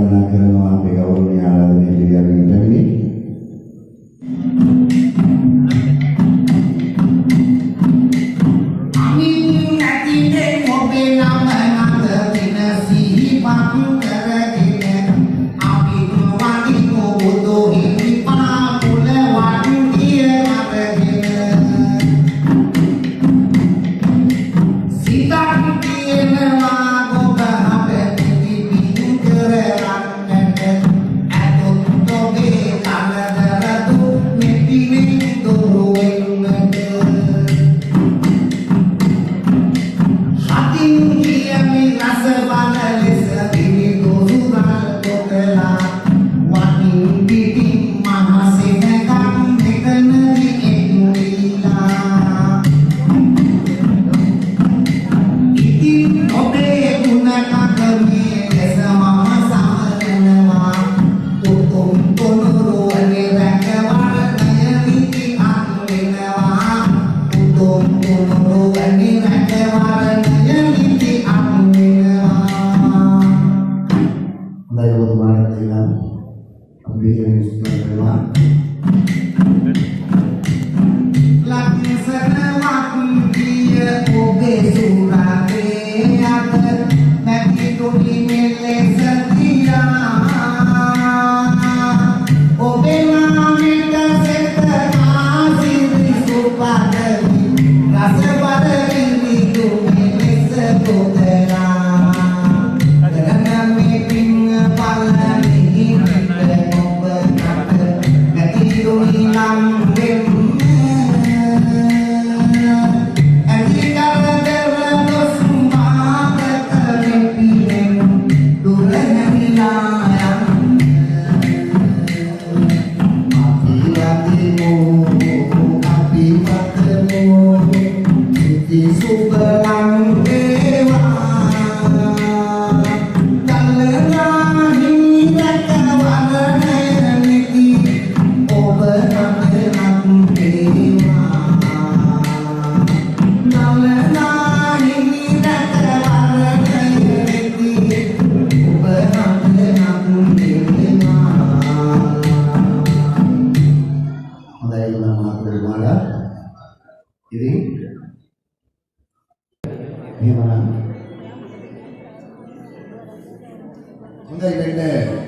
ආරාධනා කරනවා අපේ ගෞරවනීය ආරාධනීය පිළිගන්න ලැබෙන්නේ.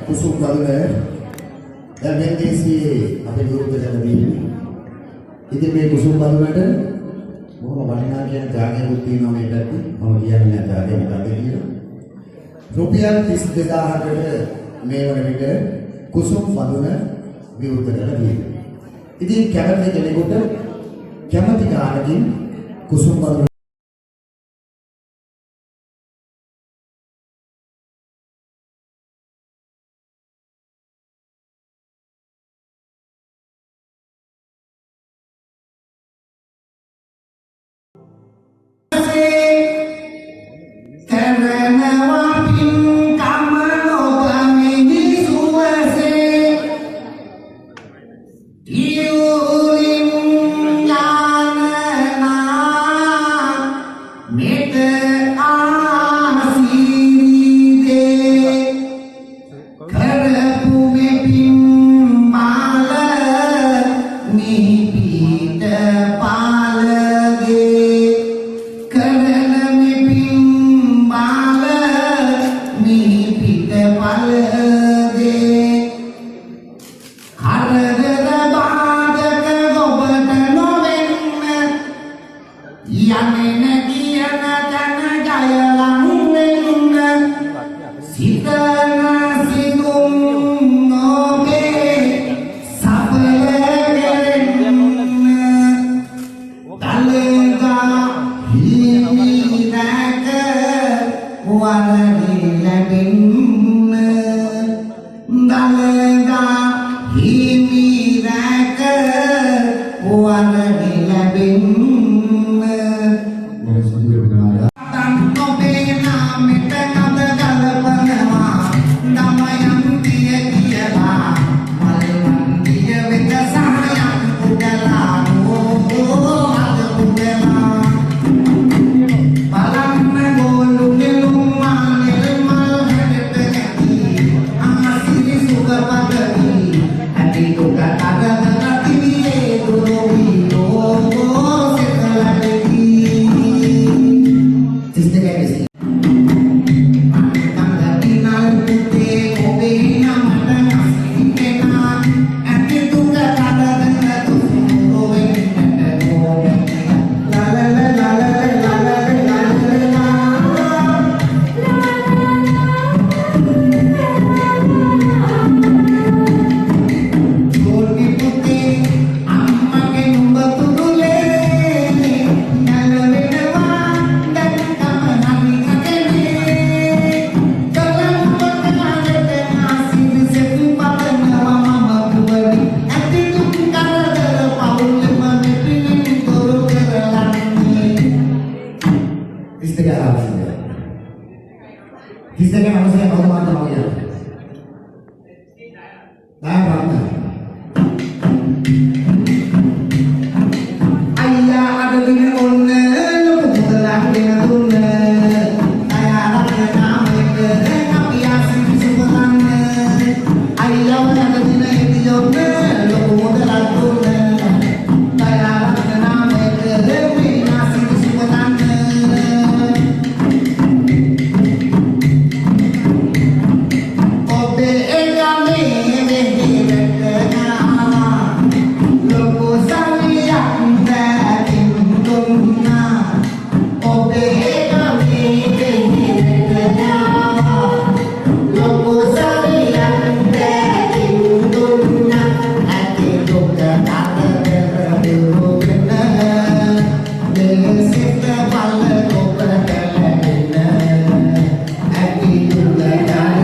කුසුම් බදුන දැන් මේ දේශයේ අපේ ගුරුතුමෝ දැනදී ඉතින් මේ කුසුම් බදුනට බොහොම වටිනා කියන ත්‍යාගයක් තියෙනවා මේ පැත්තේ මම කියන්නේ ත්‍යාගය මොකක්ද කියලා රුපියල් 32000කට මේ වන විට කුසුම් බදුන විවෘත කරලා තියෙනවා ඉතින් කැමති කෙනෙකුට කැමති කාණකින් කුසුම් බදුන Nah, Ayah ada gini onne, lu putelang dengan tunne. Ayah ada nama ke, tapi asing sebenarnya. Ayah ada gini itu jonne, lu putelang tunne. Ayah ada nama ke, tapi asing sebenarnya. Obe egame behirena, logo saliak tunna. Obe egame behirena, logo saliak tunna. Ati loga kata berubah, desita pala loga kalena. Ati loga kata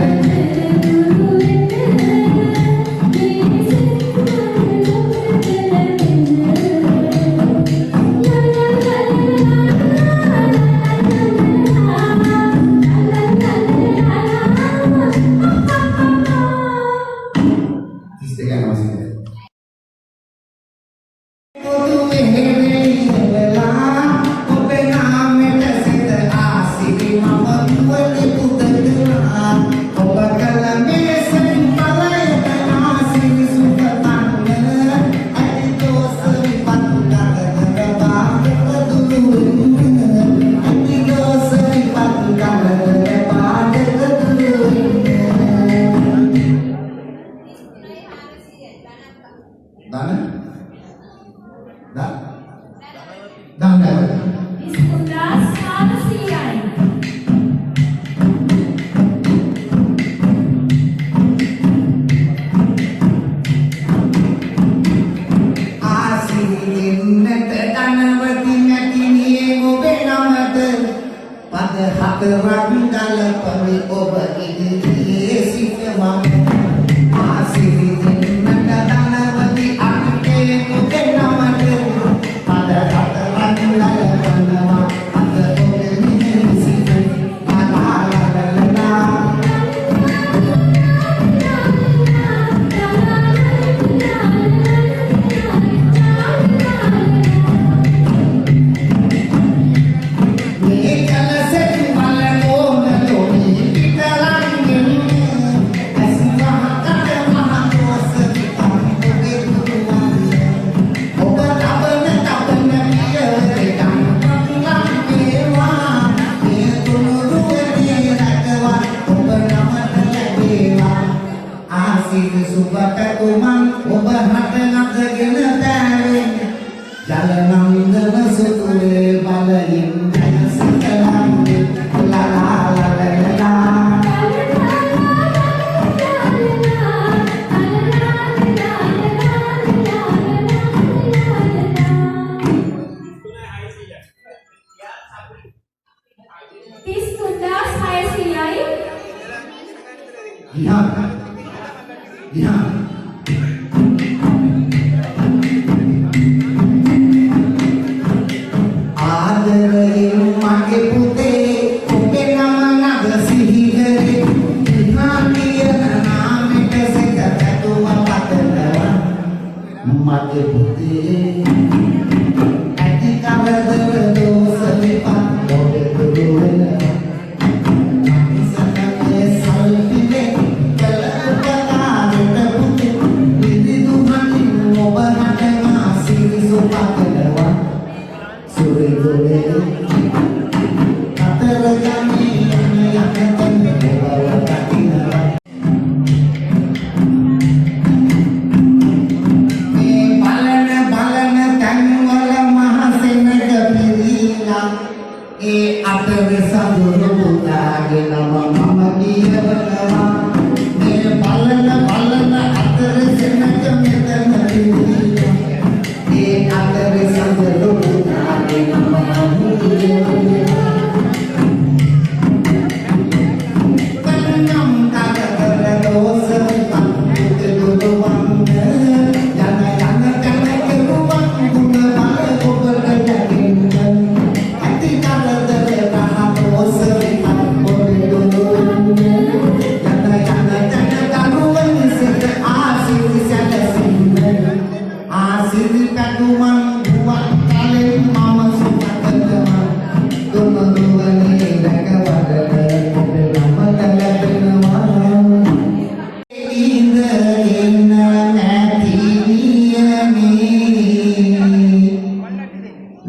istiqamah masih. Disputas Halasian. Disputas Halasian. Mati putih, ati kabar berdoa selipat boleh berdoa. Asik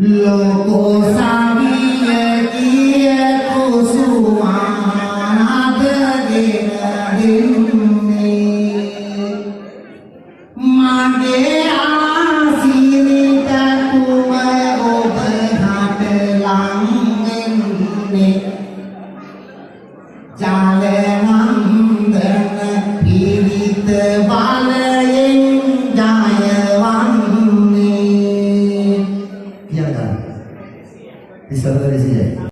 Loko sabiya kiya kusumana gedinne mage asirita kuma obat langenne jalanandana pirit balayen jayawanne piada bisa dari sini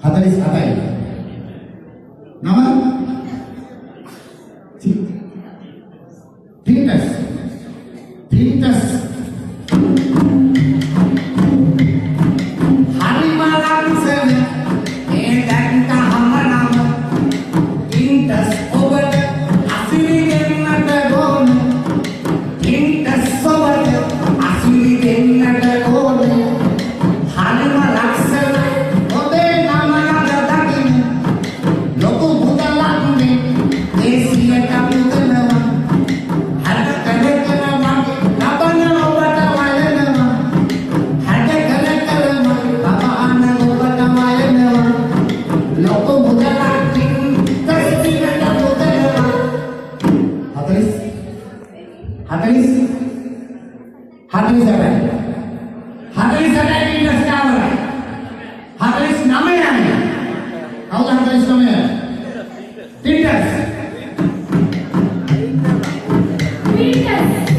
Hatalis Atai. Nama? Tintas. Tintas. Hari malam sana, edan kahamaram. Tintas obat asli dengar gon. Tintas obat asli dengar gon. Hari malam sana. Hatalis apa? Hatalis ada di Indonesia. Hatalis namanya. Kau tahu hatalis namanya? Tindas. Tindas.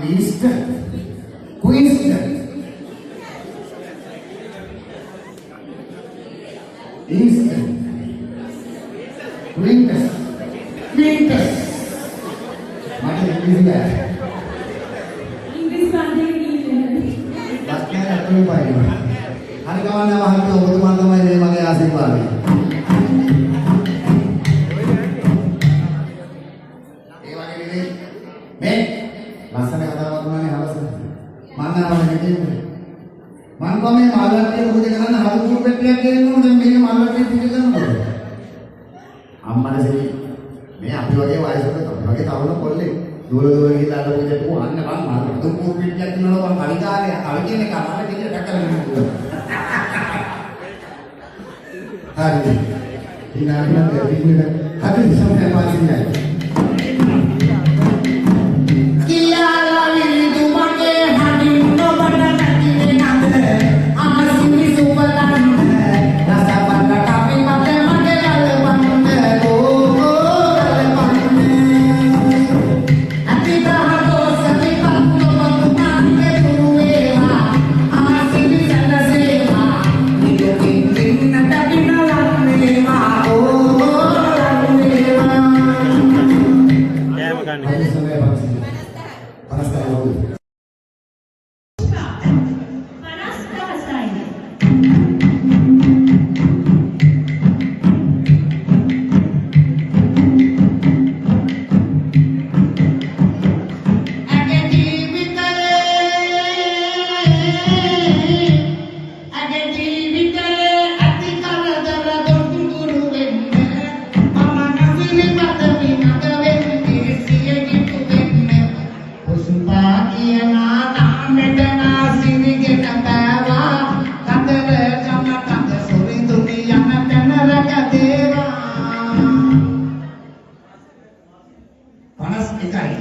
List, quiz, instant, quintus, quintus. Macam Inggris ya? Inggris bahasa Inggris. Bahasa apa yang baik? Hari kawan nama hari tu teman-teman ini makai asing baru. Laksana kata mana halas mana mana ini mana kami malam dia bekerja kerana harus berpikir dia itu dan bila malam dia tidak kan boleh amal sih මේ අපි වගේ වයසක අපි වගේ තරුණ කොල්ලේ දුර ගිහලා අර පොඩි පුව අන්න බං මාර අද පුව පිටියක් දිනනවා බං කලිකාරය කවි කියන එක මට දෙක ටක්කරගෙන හරි ඉනාලි විදිහට හරි සමහර පාසින්නේ කියාලා විඳු මගේ හදින් ඔබට නැතිනේ නන්ද ආසිනි සුබලන්න රසබන්න කපි මගේ මගේ ගලවන්න ගලවන්න අතිදහකෝ සතිපත්තු මතුමාගේ දුවේවා ආසිනි සැලසේවා නිදුකින් දින්නට දිනවන්නේවා හරි සමහර පාසින්නේ පනස්තර වගේ 50,000යි. අගේ ජීවිතේ අති කරදර දුරු වෙන්න මම නැසිලි මත විනද වෙන්නේ සිය කිතු වෙන්න පුස්පා කියන නාමෙට නාසිනිගෙන බෑවා කතර කම කත සොරි දුනි යන තැන රැක දේවා 51යි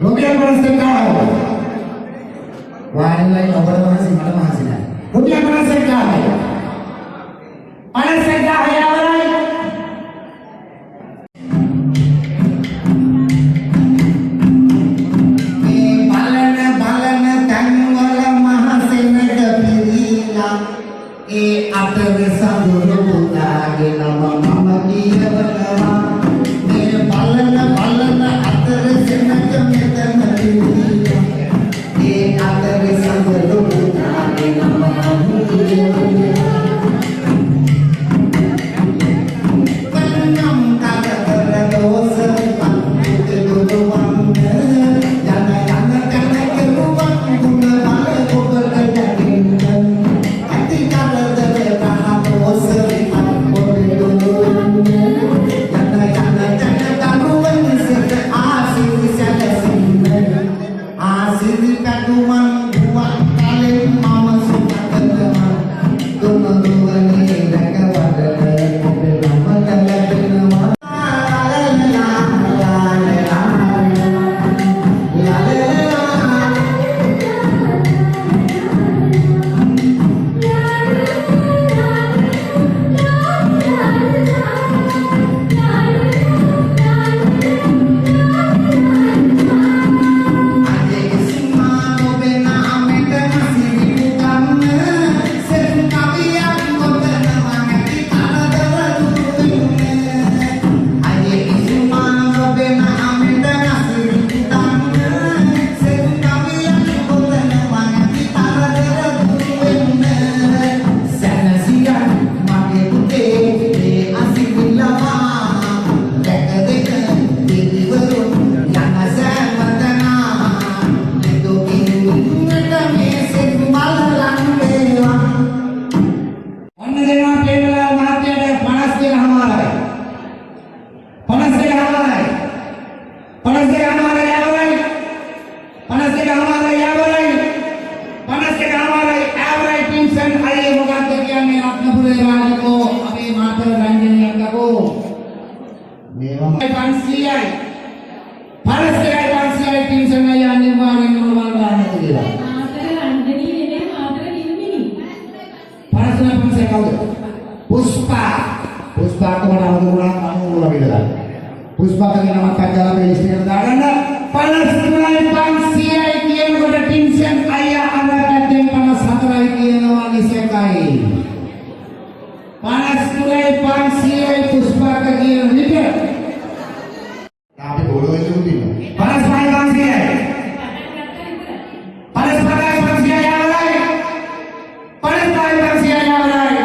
රුපියල් වාරිලයි ඔබට මහසි මට මහසි නෑ රුපියල් 51යි 51යි අවරයි මේ බලන තන්වල මහසෙනග පිරීලා ඒ අතර සඳුරු පුදාගෙන මම කියවනවා මේ බලන අතර සෙනග මෙතන පිරීලා ඒ අතර සඳුරු පුදාගෙන මම කියවනවා කන්නම් කඩකර දෝස පන්ති දුරුවන්න යන කනකරුවන් ගුණ බල කොබල යකින්න අති කරදර පහදෝස පොඩි දුරුවන්න යන කනකරුවන් සිත ආසිරි සැලසින්න ආසිරි කඩුමන් ගුවන් කලින් මම සුපතනවා දුම දුවනේ රැකවඩන ඔබ මම ලැබෙනවා මාතර රංජනී නෙමෙයි මාතර නිල්මිනි. පුෂ්පා කොහොමද වුණා අනුමුල විදලා පුෂ්පා කියන නමක් අජාලා මේ ලිස්ට් එකට දාගන්න 500යි කියනකොට ටින්සන් අයියා අඳගත්තෙන් 54යි කියනවා නිසකයි 500යි පුෂ්පාක කියන විදිහ අපි බෝලෝ වෙන්න තියෙනවා 55යි 500යි 55යි අවරයි 55යි අවරයි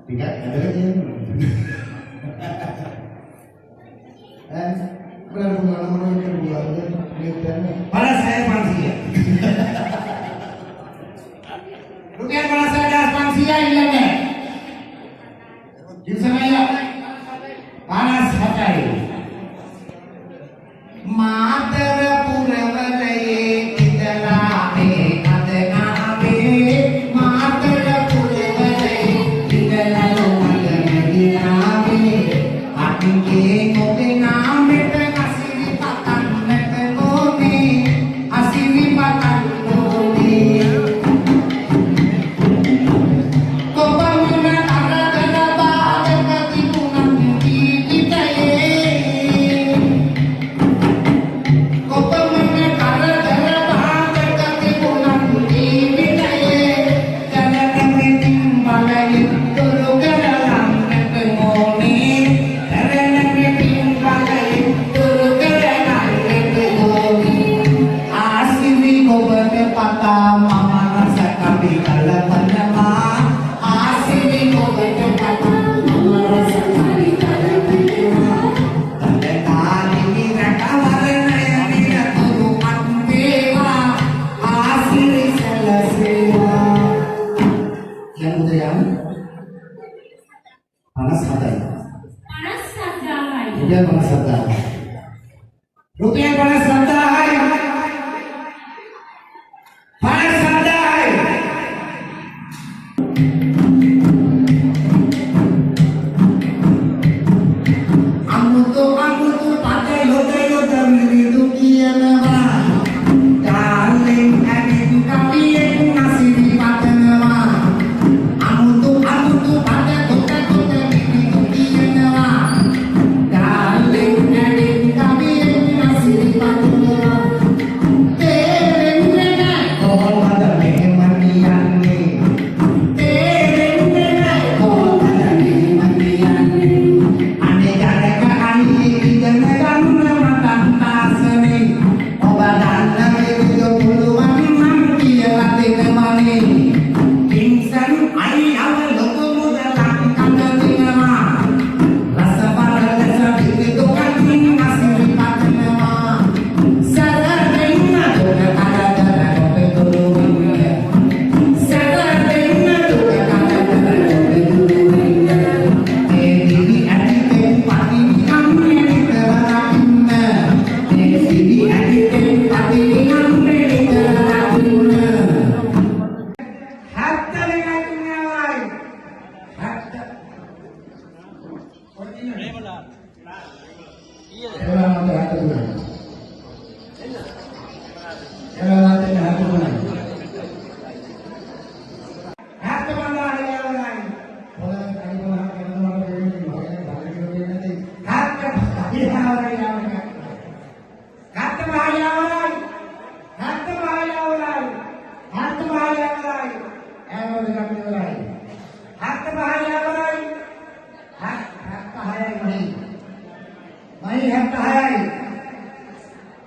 ටිකක් ඇදලා තියෙනවා. Berapa bulan nomor itu bulan ini? Pada saya Pansia. Rupiah pada saya Pansia ini kan? Di sana ya. Panas hatai. Madara puravalaye idalame adanabe Madara puravalaye idalame adanabe Atinge ngobe namete asiri patan nete ngobe asiri patan ngobe Kopamuna taradana baade katipunan ditaye Kopamuna taradana baade katipunan ditaye Jangan timbalaye turu garalam nete ngobe Jangan timbalaye turu garalam nete ngobe Asiri ngobate patah mama rasa kabi kalapan nama Asiri ngobate patah mama rasa kabi kalapan nama Tandekani niraka warna yang tidak turukan dewa Asiri selasewa Yang Putri panas hatai panas sadai. Rupiah panas hatai. Rupiah panas hatai Panas hatai Amutu pakai lote miridu kianawa Darling adik kapien masih di patenawa Amutu pakai lote miridu kianawa Darling adik kapien masih di patenawa Tereng nenai kau pada memaniannya Tereng nenai kau pada memaniannya Aneka ani jangan matan tasne obadan itu puluhan nanti latih kemani pingsan ai awal logo mudalang kandang nama rasa pada desa itu kan masih lipat nama sadar dengan ada petulungan sadar dengan ada petulungan diri adik pati kami terakhirnya diri adik pati kami terakhirnya hatta dengan nyawai hatta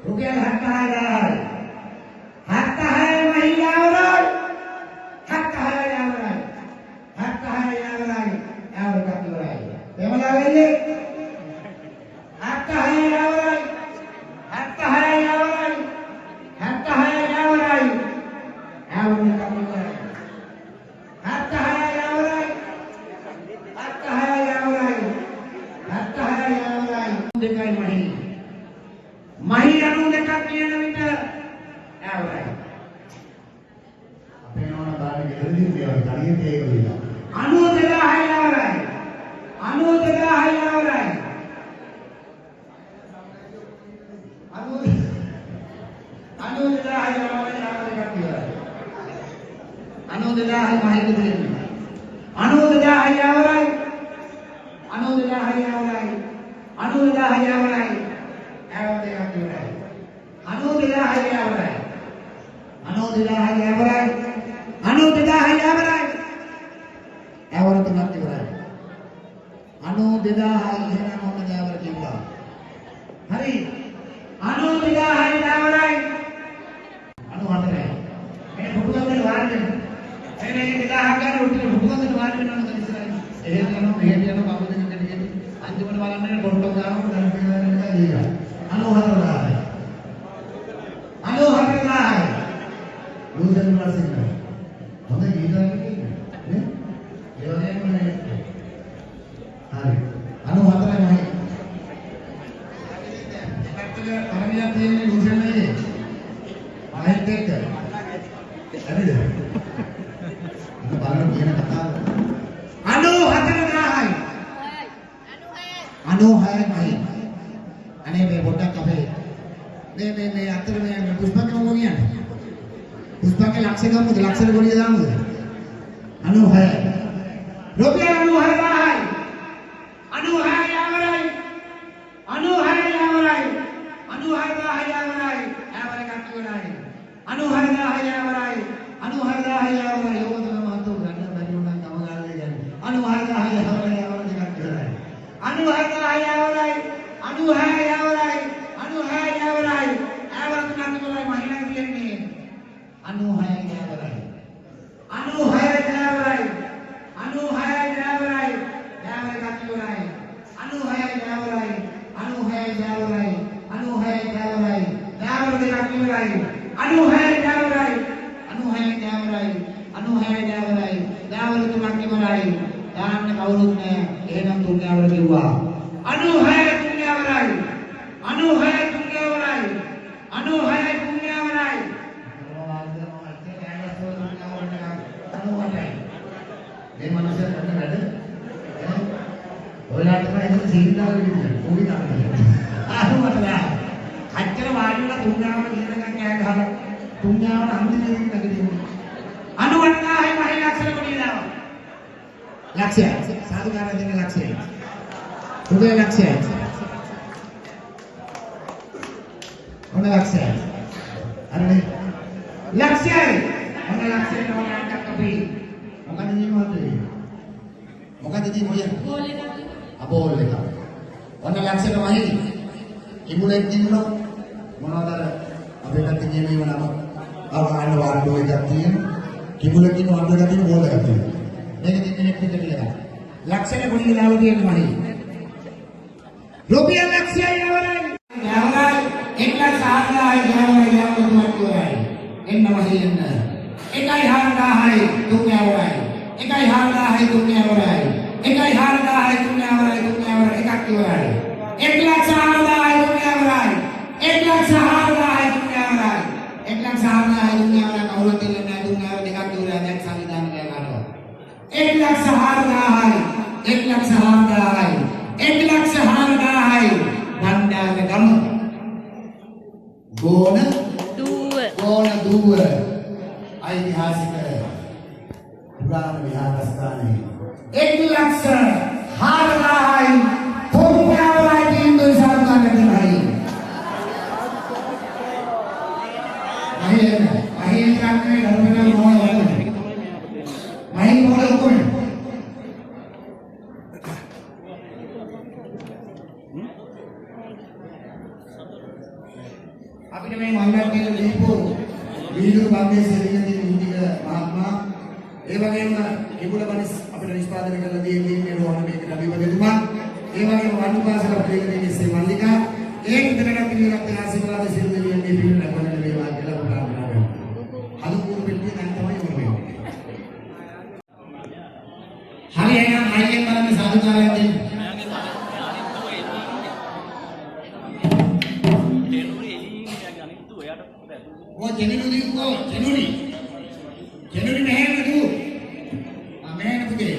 Rupiah hatta hai hatta hai mahi awal hatta hai awal hatta hai awal kami awal bagaimana lagi hatta hai awal hatta hai awal hatta hai awal kami awal hatta hai awal hatta hai awal hatta hai awal dekai mahi anu dekat කියන විට ඇවරයි අපේ නෝනා බාරේ ගෙදරදී මේවා හරියට ඒක වෙනවා. 92000යි ඇවරයි 92000යි ඇවරයි 92000යි ඇවරයි කට්ටිය 92000යි මහිත දෙන්නේ 92000යි ඇවරයි 92000යි ඇවරයි 92000යි ඇවරයි Anu tidak hanya berai, anu tidak hanya berai, anu tidak hanya berai, awal tengah berai, anu tidak hanya mau menjawab kita, hari, anu tidak hanya berai, anu apa berai, ini bukan dari warga, ini kita akan udah bukan dari warga, anu dari sana. එහෙම යනවා මෙහෙම යනවා කවුද කියන්නේ අන්තිමට බලන්න ඩොට්ටෝ ගානම දැන් කියලා. 94,000යි. 94,000යි. ලූසන් ප්‍රසිද්ධ. හොඳ ගීතයක් නේ? ඒ වගේම නේ. හරි. 94යි. පැත්තක තරමියක් තියෙන්නේ ලූසන් නේ. ආයෙත් එක්ක. හරිද? බලන්න කියන කතාව. 94,000යි. 96යි. අනේ මේ පොඩ්ඩක් අපේ මේ අතර මේ පුෂ්පගේ මොකෝ කියන්නේ? පුෂ්පගේ ලක්ෂ ගමුද? ලක්ෂෙට ගොඩිය දාමුද? 96යි. රුපියල් 96,000යි. 96යි ආවරයි. 96යි ආවරයි. 96,000යි ආවරයි. ආවරයි කට්ටියයි. 96,000යි ආවරයි. 96,000යි ආවරයි. ඕක තමයි මහත්තයෝ ගන්න බැරි වුණා තම ගාලා කියන්නේ. 96,000යි ආවරයි ආවරයි කට්ටියයි. 96,000යි ආවරයි. 96යි ආවරයි. 96යි ආවරයි. ආවරයි කට්ටියයි මහිනා කියන්නේ. 96යි ආවරයි. 96යි ආවරයි. 96යි ආවරයි. ආවරයි කට්ටියයි. 96යි ආවරයි. 96යි ආවරයි. 96යි ආවරයි. ආවරයි කට්ටියයි. 96යි ආවරයි. 96යි ආවරයි. 96යි ආවරයි. ආවරයි කට්ටියයි. දාන්න කවුරුත් නැහැ. එහෙනම් තුන්ගේ ආවර කිව්වා. 96යි තුන්ගේ ආවරයි. 96යි තුන්ගේ ආවරයි. 96යි තුන්ගේ ආවරයි. මේ මනුස්සයා කරන වැඩ ඔයාලට තමයි ඒක සීතාවල විදිහට පොඩි කාරණා. ආහුවටලා අච්චර වාඩි වෙලා තුන්ගාවල කියනකම් කෑ ගහලා තුන්ගාවල අන්තිමේදී නැගිටිනවා. 96යි මහේ ලක්ෂණ කොටිය දානවා. ලක්ෂය සාදුකාරය දෙන ලක්ෂය. උදේ ලක්ෂය. ඔන්න ලක්ෂය. අරනේ ලක්ෂයයි. ඔන්න ලක්ෂයට වඩා අපි මොකද දිනුවද? මොකද දිනුවේ? ගෝල් එකක්. අපෝල් එක. ඔන්න ලක්ෂයට මහේ ඉමුලෙක් දිනුනොත් මොනවද අර අපේ පැත්තේ නියමීම නම අවහන්න වාඩ්ඩෝ එකක් තියෙන. කිමුලෙක් දිනු වඩ එකක් තියෙන බෝල් එකක් තියෙන. මේක දින්නේ පිට කියලා. ලක්ෂයට පොඩි ලාභ තියෙන මහේ. රුපියල් ලක්ෂයයි අවරයි. අවරයි 1,06,000යි ගාවයි එන්න මහේ එන්න. 1,04,000යි තුන්ගේ අවරයි. 1,04,000යි තුන්ගේ අවරයි. 1,04,000යි තුන්ගේ අවරයි තුන්ගේ අවරයි එකක් ඉවරයි. 1,04,000යි තුන්ගේ අවරයි. 1,04,000යි තුන්ගේ අවරයි. 1,04,000යි තුන්ගේ අවරයි කවුරුත් දෙන්නේ නැහැ තුන්ගේ අවරයි දෙකක් ඉවරයි දැන් සංවිධානය කරනවා. 1,04,000යි 1,04,000යි 1,04,000යි බණ්ඩාර ගම ගෝන දුව ඓතිහාසික පුරාණ විහාරස්ථානයේ 1,04,000යි පොම්පාවයි දින්දු සාර්ථකයි මහේ කන්නේ ධර්මනා මොහොත වන්නේ මහේ මොකද කොන්නේ අපිට මේ මංගල කියලා දීපෝ වීදුරු බම්බේ සෙලියදී ඉන්දික මහත්මයා ඒ වගේම කිඹුල බණස් අපිට නිෂ්පාදනය කරලා දෙන්නේ රෝහණ මේක ලැබෙවතුමා ඒ වගේම වන්දුපාසල ප්‍රේමදී ශ්‍රී මල්ලිකා ඒ විතරක් පිළිගත් ආශිර්වාද සිල් දෙවියන් මේ පිළිම ලැබෙන්න වේවා කියලා ප්‍රාර්ථනා කරනවා. අද පුරු පිටියේ දැන් තමයි වෙන්නේ. හරි එහෙනම් මයිකෙන් බලන්න සාදුකාරයක් දෙන්න. वो जेनुरी को जेनुरी मेहर में तू मेहर में तुझे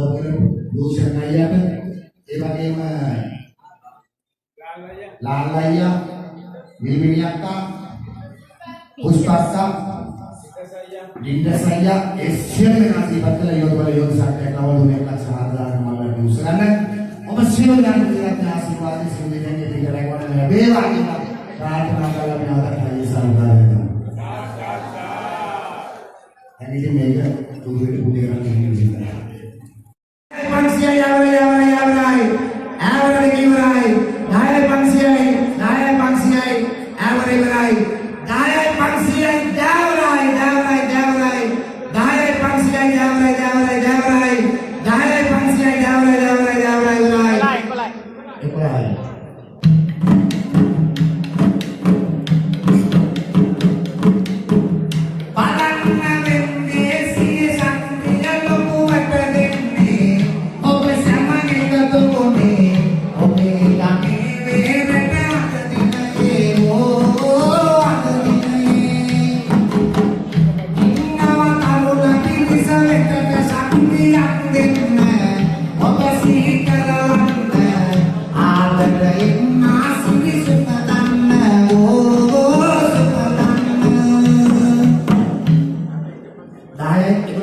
බෝකර දූෂණ අයියට ඒ වගේම ලාල් අයියා මිලිමිලි අක්කා පුෂ්පක්කා ලින්ඩස් අයියා ඒ සියලු දෙනා ඉවත් කළ යෝධවල යෝධ සක්‍රිය නවලුනේ ලක්ෂ 4000 මල්ලට උසගන්න ඔබ සියලු දෙනාට ආශිර්වාද සිදු දෙන්නේ පිටරක් වන ලැබේවා කියලා ප්‍රාර්ථනා කරලා මේ අවස්ථාවේ සම්බන්ධ වෙනවා. අනිත් මේක දුරට පුදේ කරන්න ඉන්නවා. පන්සියයි යවරයි ආවරයි කිවරයි 10 පන්සියයි 10 පන්සියයි ආවරයි ඉවරයි 10 පන්සියයි දාවරයි 10 පන්සියයි දාවරයි 10 පන්සියයි දාවරයි ඉවරයි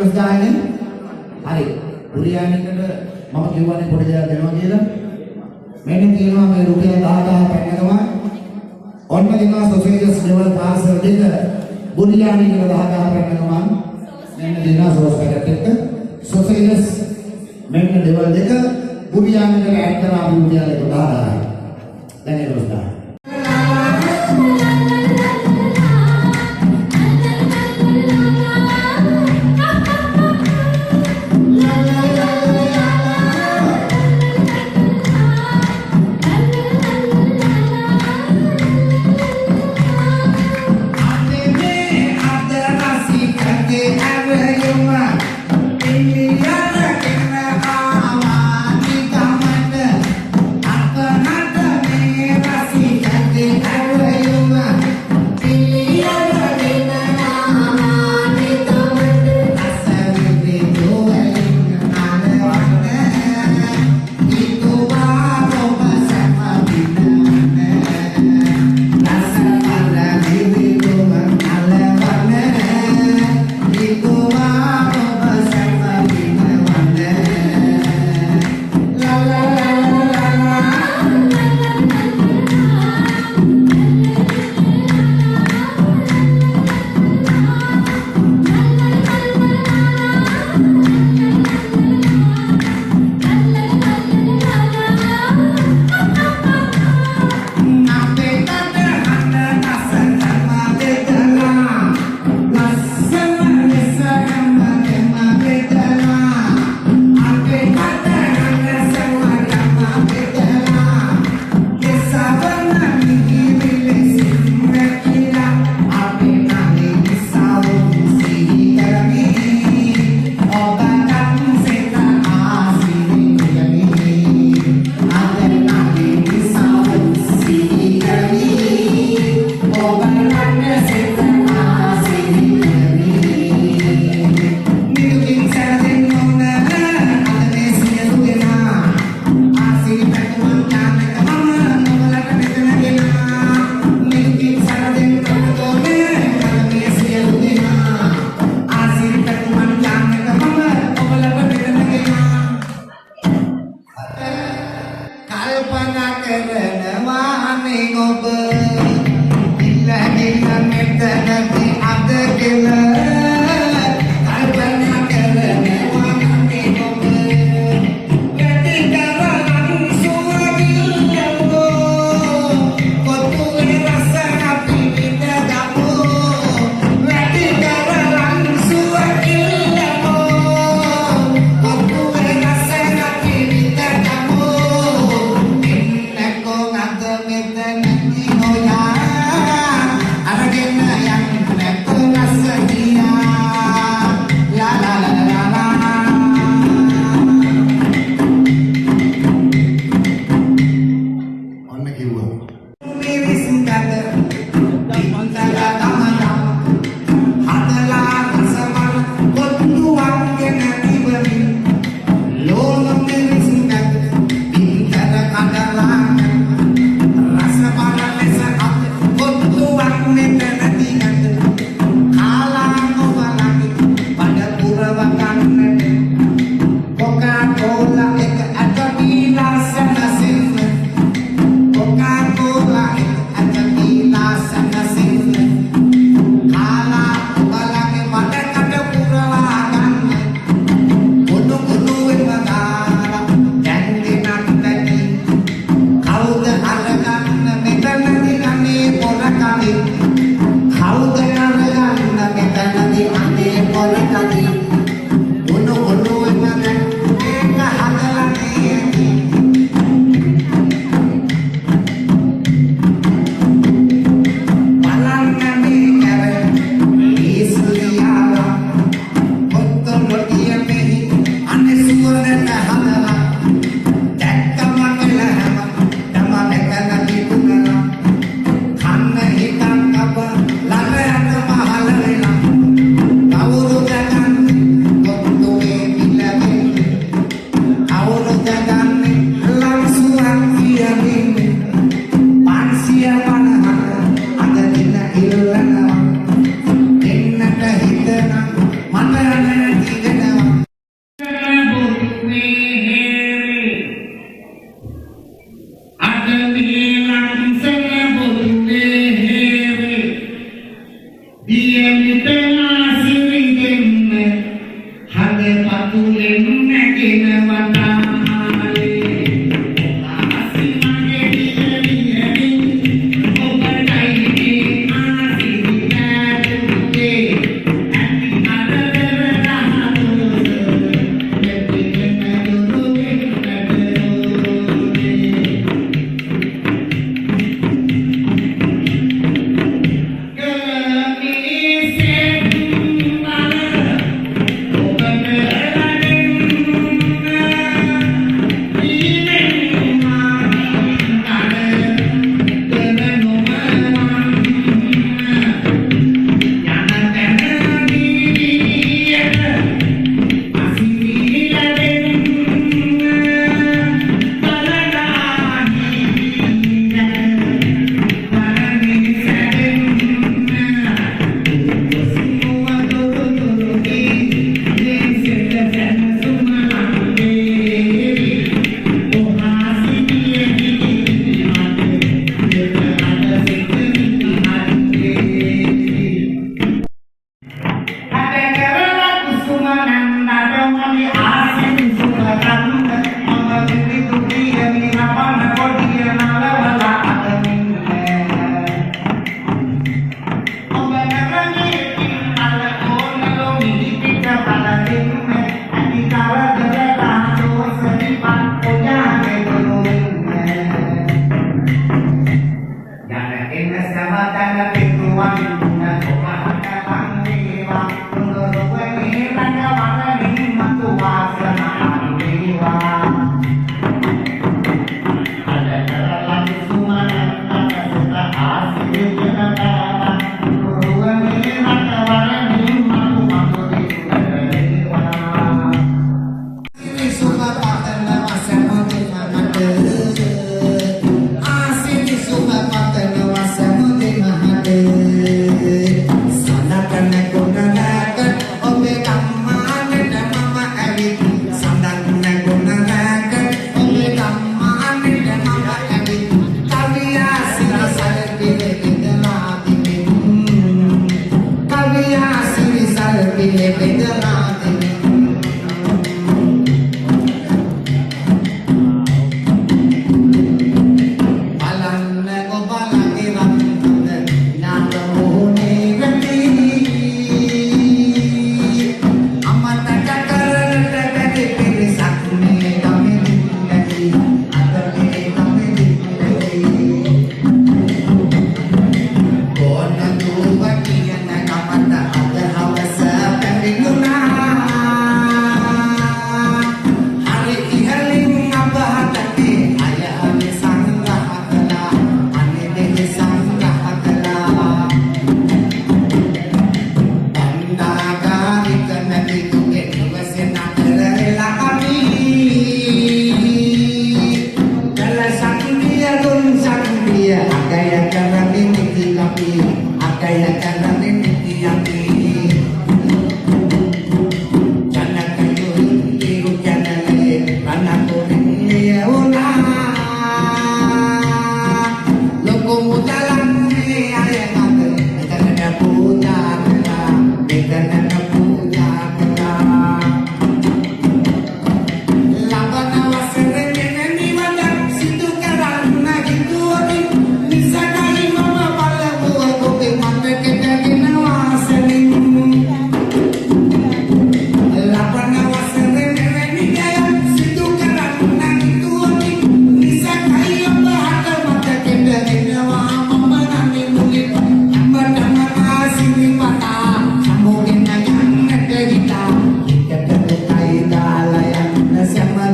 11 හරි බුරියානිකට මම කියවන්නේ පොඩි දෙයක් දෙනවා කියලා මෙන්න තියෙනවා මේ රුපියල් 10000 පැන්නකම ඔන්න දෙනවා සොසේජස් ලෙවල් පාර්සල් දෙක බුරියානිකට 10000 පැන්නකම මෙන්න දෙනවා සෝස් පැකට් එක සොසේජස් මෙන්න ලෙවල් දෙක බුරියානිකට ඇඩ් කරා රුපියල් 10000 දැන් ඒක උස්දා Oh yeah. ලෝණ මිරිස්ගත් පින්තර කඩලාගත් රස බල ලෙස අත් කොත්තුවක් මෙතනදී ගත් කාලා නොබලගේ බඩ පුරව ගන්නට කොකාකෝලා එක අතපීලා සැනසෙන්න කොකාකෝලා එක අතපීලා සැනසෙන්න කාලා නොබලගේ බඩකට පුරවා ගන්න ගොනු ගොනුවෙන් වදාලා දැන් දෙනක් දැකි කවුද අරගන්න මෙතනදී අනේ පොර කනේ කවුද අරගන්න මෙතනදී අනේ පොර කනේ ගොනු ගොනුවෙන් වදාලා ඒක හදලා තියෙන්නේ බලන්න මේ කර ඊසුලියාලා කොත්තොම කියන්නේ අනේ සුවඳට හදලා දැක්කම කෙලහම තම මෙතනදී දුන්නා කන්න හිතන් කබ ලරයට මහල වෙලා කවුරු දගන්නේ කොත්තුවේ පිළවෙන්නේ කවුරු දගන්නේ ලංසුවක් කියන්නේ 550 අද දින ඉල්ලනවා දෙන්නට හිතන මට නැති වෙනවා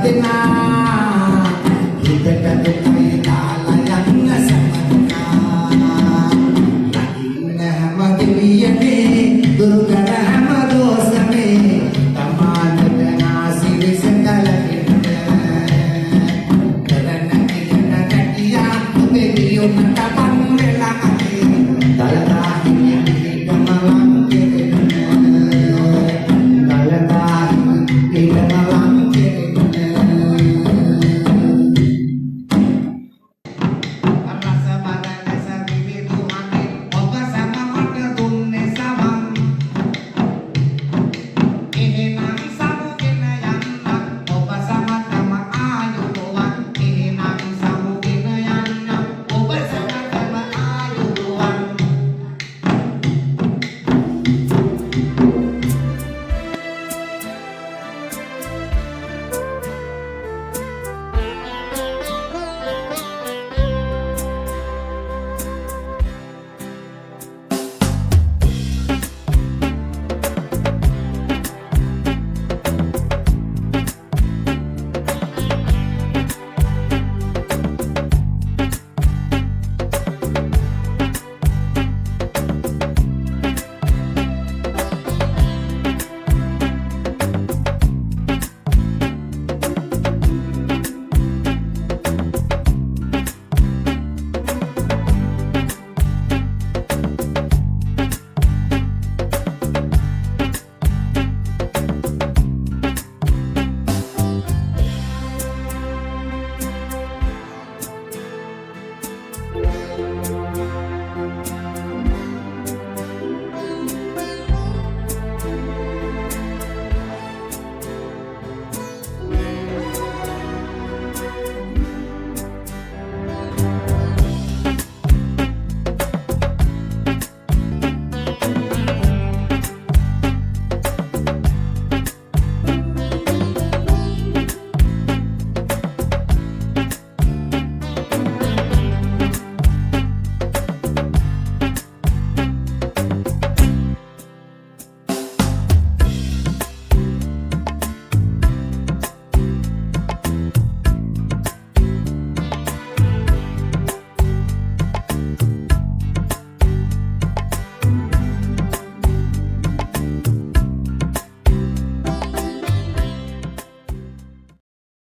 තිනා